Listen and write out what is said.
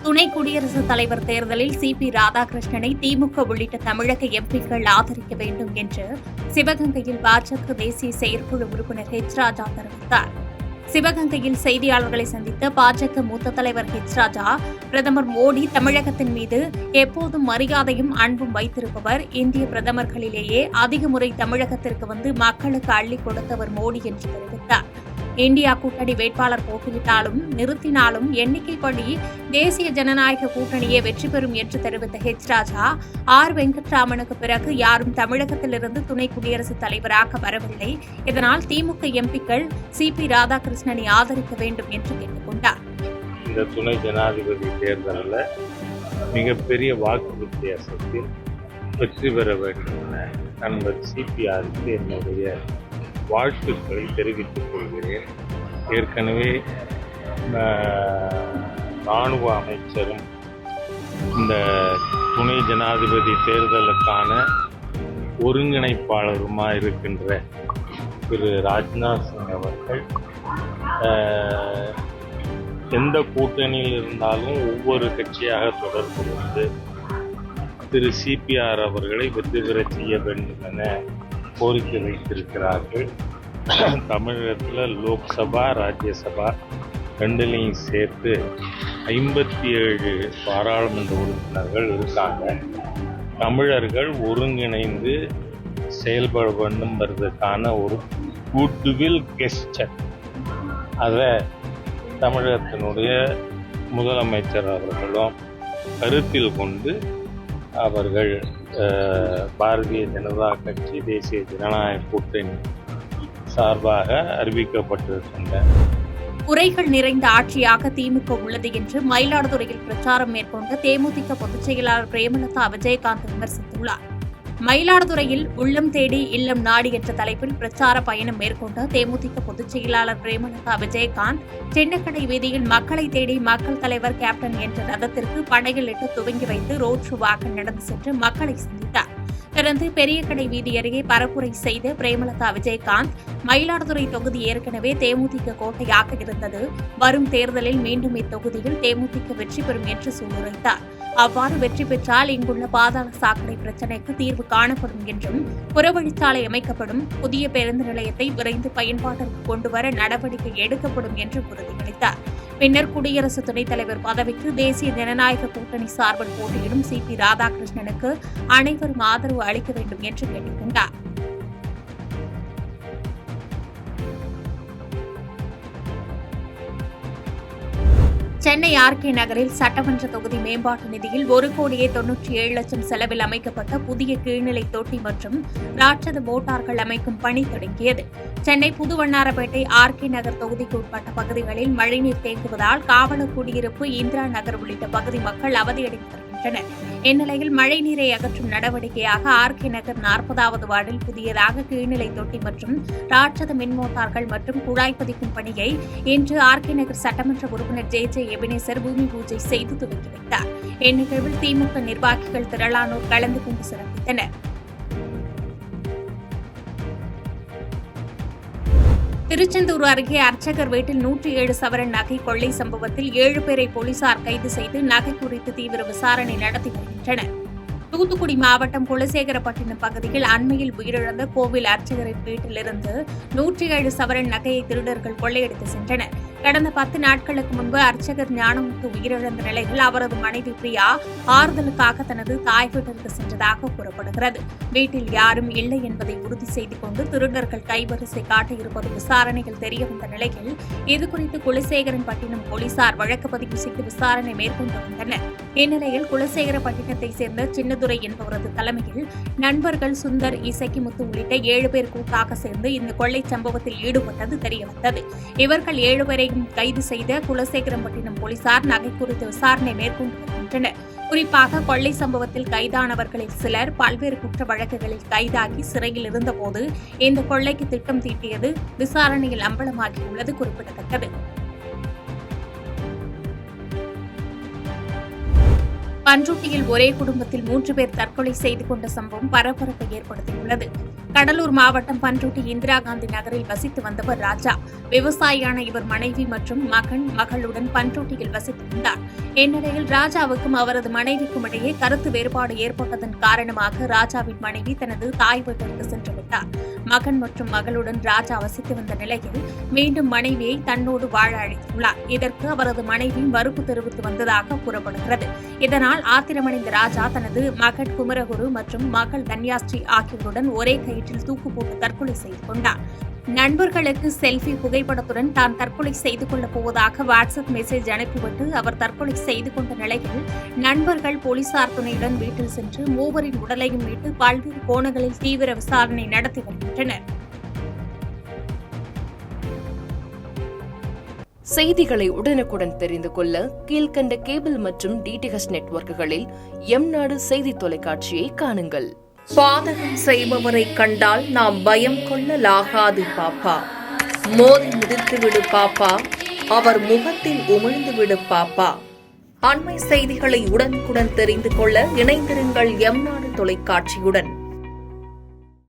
துணை குடியரசுத் தலைவர் தேர்தலில் சி.பி. ராதாகிருஷ்ணனை திமுக உள்ளிட்ட தமிழக எம்பிக்கள் ஆதரிக்க வேண்டும் என்று சிவகங்கையில் பாஜக தேசிய செயற்குழு உறுப்பினர் ஹெச். ராஜா தெரிவித்தார். சிவகங்கையில் செய்தியாளர்களை சந்தித்த பாஜக மூத்த தலைவர் ஹெச். ராஜா, பிரதமர் மோடி தமிழகத்தின் மீது எப்போதும் மரியாதையும் அன்பும் வைத்திருப்பவர். இந்திய பிரதமர்களிலேயே அதிக முறை தமிழகத்திற்கு வந்து மக்களுக்கு அள்ளி கொடுத்தவர் மோடி என்று தெரிவித்தார். இந்தியா கூட்டணி வேட்பாளர் போட்டியிட்டாலும் நிறுத்தினாலும் எண்ணிக்கைப்படி தேசிய ஜனநாயக கூட்டணியே வெற்றி பெறும் என்று தெரிவித்த ஹெச். ராஜா, ஆர். வெங்கட்ராமனுக்கு பிறகு யாரும் தமிழகத்திலிருந்து துணை குடியரசுத் தலைவராக வரவில்லை. இதனால் திமுக எம்பிக்கள் சி.பி. ராதாகிருஷ்ணனை ஆதரிக்க வேண்டும் என்று கேட்டுக் கொண்டார். இந்த துணை ஜனாதிபதி தேர்தலில் மிகப்பெரிய வாக்கு வித்தியாசத்தில் வெற்றி பெற வேண்டும் என நண்பர் சி.பி.ஆருக்கு என்னுடைய வாழ்த்துக்களை தெரிவித்துக் கொள்கிறேன். ஏற்கனவே இராணுவ அமைச்சரும் இந்த துணை ஜனாதிபதி தேர்தலுக்கான ஒருங்கிணைப்பாளருமாக இருக்கின்ற திரு ராஜ்நாத் சிங் அவர்கள் எந்த கூட்டணியில் இருந்தாலும் ஒவ்வொரு கட்சியாக தொடர்பு கொண்டு திரு சி.பி.ஆர் அவர்களை வெற்றி பெறச் செய்ய வேண்டும் என கோரிக்கை வைத்திருக்கிறார்கள். தமிழகத்தில் லோக்சபா ராஜ்யசபா ரெண்டுலையும் சேர்த்து 57 பாராளுமன்ற உறுப்பினர்கள் இருக்காங்க. தமிழர்கள் ஒருங்கிணைந்து செயல்பட வேண்டும்ன்றதுக்கான ஒரு குட்வில் கெஸ்டர், அதை தமிழகத்தினுடைய முதலமைச்சர் அவர்களும் கருத்தில் கொண்டு அவர்கள் பாரதிய ஜனதா கட்சி தேசிய ஜனநாயக கூட்டணி சார்பாக அறிவிக்கப்பட்டிருக்கின்ற குறைகள் நிறைந்த ஆட்சியாக திமுக உள்ளது என்று மயிலாடுதுறையில் பிரச்சாரம் மேற்கொண்ட தேமுதிக பொதுச் செயலாளர் பிரேமலதா விஜயகாந்த் விமர்சித்துள்ளார். மயிலாடுதுறையில் உள்ளம் தேடி இல்லம் நாடி என்ற தலைப்பில் பிரச்சார பயணம் மேற்கொண்ட தேமுதிக பொதுச் செயலாளர் பிரேமலதா விஜயகாந்த் சின்னக்கடை வீதியில் மக்களை தேடி மக்கள் தலைவர் கேப்டன் என்ற ரதத்திற்கு படைகளிட்டு துவங்கி வைத்து ரோட் ஷோவாக நடந்து சென்று மக்களை சந்தித்தார். தொடர்ந்து பெரியகடை வீதி அருகே பரப்புரை செய்த பிரேமலதா விஜயகாந்த், மயிலாடுதுறை தொகுதி ஏற்கனவே தேமுதிக கோட்டையாக இருந்தது. வரும் தேர்தலில் மீண்டும் இத்தொகுதியில் தேமுதிக வெற்றி பெறும் என்று சூளுரைத்தார். அவ்வாறு வெற்றி பெற்றால் இங்குள்ள பாதாள சாக்கடை பிரச்சினைக்கு தீர்வு காணப்படும் என்றும், புறவழிச்சாலை அமைக்கப்படும், புதிய பேருந்து நிலையத்தை விரைந்து பயன்பாட்டிற்கு கொண்டுவர நடவடிக்கை எடுக்கப்படும் என்று உறுதியளித்தார். பின்னர் குடியரசு துணைத் தலைவர் பதவிக்கு தேசிய ஜனநாயக கூட்டணி சார்பில் போட்டியிடும் சி.பி. ராதாகிருஷ்ணனுக்கு அனைவரும் ஆதரவு அளிக்க வேண்டும் என்று கேட்டுக் கொண்டார். சென்னை ஆர்.கே. நகரில் சட்டமன்ற தொகுதி மேம்பாட்டு நிதியில் 1,97,00,000 செலவில் அமைக்கப்பட்ட புதிய கீழ்நிலை தொட்டி மற்றும் ராட்சத மோட்டார்கள் அமைக்கும் பணி தொடங்கியது. சென்னை புதுவண்ணாரப்பேட்டை ஆர்.கே. நகர் தொகுதிக்கு உட்பட்ட பகுதிகளில் மழைநீர் தேங்குவதால் காவலர் குடியிருப்பு, இந்திரா நகர் உள்ளிட்ட பகுதி மக்கள் அவதியடைந்து வருகின்றனர். இந்நிலையில் மழைநீரை அகற்றும் நடவடிக்கையாக ஆர்.கே. நகர் 40வது வார்டில் புதியதாக கீழ்நிலை தொட்டி மற்றும் ராட்சத மின் மோட்டார்கள் மற்றும் குழாய் பதிக்கும் பணியை இன்று ஆர்.கே. நகர் சட்டமன்ற உறுப்பினர் ஜே. எபினேசர் பூமி பூஜை செய்து துவக்கி வைத்தார். இந்நிகழ்வில் திமுக நிர்வாகிகள் திரளானோர் கலந்து கொண்டு சிறப்பித்தனர். திருச்செந்தூர் அருகே அர்ச்சகர் வீட்டில் 107 சவரன் நகை கொள்ளை சம்பவத்தில் 7 பேரை போலீசார் கைது செய்து நகை குறித்து தீவிர விசாரணை நடத்தி வருகின்றனர். தூத்துக்குடி மாவட்டம் குலசேகரப்பட்டினம் பகுதியில் அண்மையில் உயிரிழந்த கோவில் அர்ச்சகரின் வீட்டிலிருந்து 107 சவரன் நகையை திருடர்கள் கொள்ளையடித்து சென்றனர். கடந்த 10 நாட்களுக்கு முன்பு அர்ச்சகர் ஞானமுத்து உயிரிழந்த நிலையில் அவரது மனைவி பிரியா ஆறுதலுக்காக தனது தாய் வீட்டிற்கு சென்றதாக கூறப்படுகிறது. வீட்டில் யாரும் இல்லை என்பதை உறுதி செய்து கொண்டு திருடர்கள் கைவரிசை காட்டியிருப்பது விசாரணையில் தெரியவந்த நிலையில் இதுகுறித்து குலசேகரன்பட்டினம் போலீசார் வழக்கு பதிவு செய்து விசாரணை மேற்கொண்டு வந்தனர். இந்நிலையில் குலசேகரப்பட்டினத்தை சேர்ந்த சின்னதுரை என்பவரது தலைமையில் நண்பர்கள் சுந்தர், இசக்கிமுத்து உள்ளிட்ட 7 பேர் கூட்டாக சேர்ந்து இந்த கொள்ளை சம்பவத்தில் ஈடுபட்டது தெரியவந்தது. இவர்கள் 7 பேரை கைது செய்த குலசேகரம்பட்டினம் போலீசார் நகை குறித்து விசாரணை மேற்கொண்டு வருகின்றனர். குறிப்பாக கொள்ளை சம்பவத்தில் கைதானவர்களில் சிலர் பல்வேறு குற்ற வழக்குகளில் கைதாகி சிறையில் இருந்தபோது இந்த கொள்ளைக்கு திட்டம் தீட்டியது விசாரணையில் அம்பலமாகியுள்ளது குறிப்பிடத்தக்கது. பண்ருட்டியில் ஒரே குடும்பத்தில் 3 பேர் தற்கொலை செய்து கொண்ட சம்பவம் பரபரப்பை ஏற்படுத்தியுள்ளது. கடலூர் மாவட்டம் பண்ருட்டி இந்திரா காந்தி நகரில் வசித்து வந்தவர் ராஜா. விவசாயியான இவர் மனைவி மற்றும் மகளுடன் பண்ருட்டியில் வசித்து வந்தார். இந்நிலையில் ராஜாவுக்கும் அவரது மனைவிக்கும் இடையே கருத்து வேறுபாடு ஏற்பட்டதன் காரணமாக ராஜாவின் மனைவி தனது தாய் வீட்டிற்கு சென்று விட்டார். மகன் மற்றும் மகளுடன் ராஜா வசித்து வந்த நிலையில் மீண்டும் மனைவியை தன்னோடு வாழ அழைத்துள்ளார். இதற்கு அவரது மனைவி மறுப்பு தெரிவித்து வந்ததாக கூறப்படுகிறது. இதனால் ஆத்திரமடைந்த ராஜா தனது மகன் குமரகுரு மற்றும் மகள் தன்யாஸ்ரீ ஆகியோருடன் ஒரே கயிற்றில் தூக்கு போட்டு தற்கொலை செய்து கொண்டார். நண்பர்களுக்கு செல்ஃபி புகைப்படத்துடன் தான் தற்கொலை செய்து கொள்ளப் போவதாக வாட்ஸ்அப் மெசேஜ் அனுப்பிவிட்டு அவர் தற்கொலை செய்து கொண்ட நிலையில் நண்பர்கள் போலீசார் துணையுடன் வீட்டில் சென்று மூவரின் உடலையும் மீட்டு பல்வேறு கோணங்களில் தீவிர விசாரணை நடத்தி வருகின்றனர். செய்திகளை உடனுக்குடன் தெரிந்து கொள்ள கீழ்க்கண்ட கேபிள் மற்றும் டிடிஎச் நெட்வொர்க்குகளில் எம்நாடு செய்தி தொலைக்காட்சியை காணுங்கள். பாதகம் செய்பவரை கண்டால் நாம் பயம் கொள்ளலாகாது பாப்பா. மோதி மிதித்துவிடு பாப்பா, அவர் முகத்தில் உமிழ்ந்துவிடு பாப்பா. அண்மை செய்திகளை உடனுக்குடன் தெரிந்து கொள்ள இணைந்திருங்கள் எம்நாடு தொலைக்காட்சியுடன்.